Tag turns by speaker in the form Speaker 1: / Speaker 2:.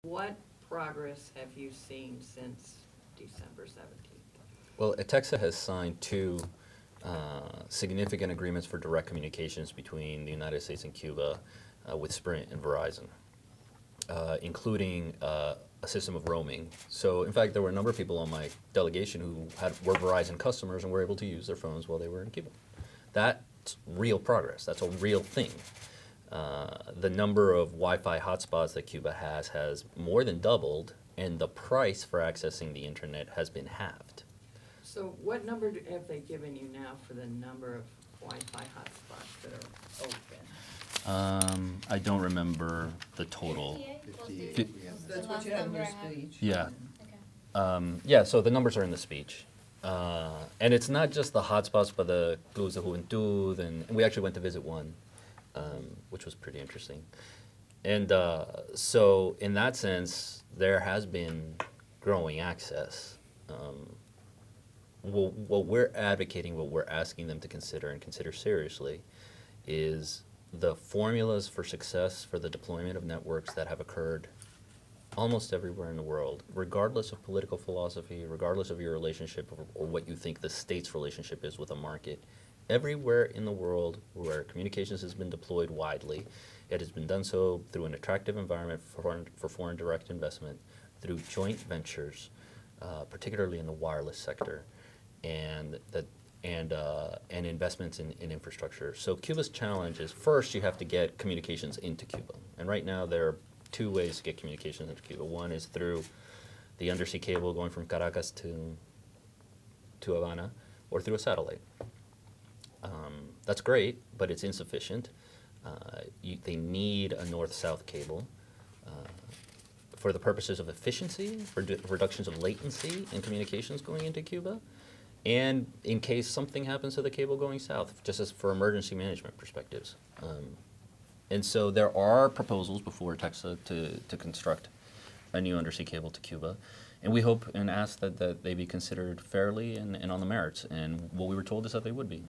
Speaker 1: What progress have you seen since December 17th?
Speaker 2: Well, Atexa has signed two significant agreements for direct communications between the United States and Cuba with Sprint and Verizon, including a system of roaming. So, in fact, there were a number of people on my delegation who were Verizon customers and were able to use their phones while they were in Cuba. That's real progress. That's a real thing. The number of Wi-Fi hotspots that Cuba has more than doubled, and the price for accessing the internet has been halved.
Speaker 1: So what number have they given you now for the number of Wi-Fi hotspots that are open?
Speaker 2: I don't remember the total.
Speaker 3: 58.
Speaker 1: That's what you had in your speech.
Speaker 2: Yeah.
Speaker 3: Okay.
Speaker 2: Yeah, so the numbers are in the speech. And it's not just the hotspots, but the clubs de juventud, and we actually went to visit one, which was pretty interesting. And so in that sense, there has been growing access. What we're advocating, what we're asking them to consider and consider seriously is the formulas for success for the deployment of networks that have occurred almost everywhere in the world, regardless of political philosophy, regardless of your relationship or what you think the state's relationship is with a market. Everywhere in the world where communications has been deployed widely, it has been done so through an attractive environment for foreign direct investment, through joint ventures, particularly in the wireless sector, and investments in infrastructure. So Cuba's challenge is, first you have to get communications into Cuba. And right now there are two ways to get communications into Cuba. One is through the undersea cable going from Caracas to Havana, or through a satellite. That's great, but it's insufficient. They need a north-south cable for the purposes of efficiency, for reductions of latency in communications going into Cuba, and in case something happens to the cable going south, just as for emergency management perspectives. And so there are proposals before Texas to construct a new undersea cable to Cuba. And we hope and ask that they be considered fairly and on the merits. And what we were told is that they would be.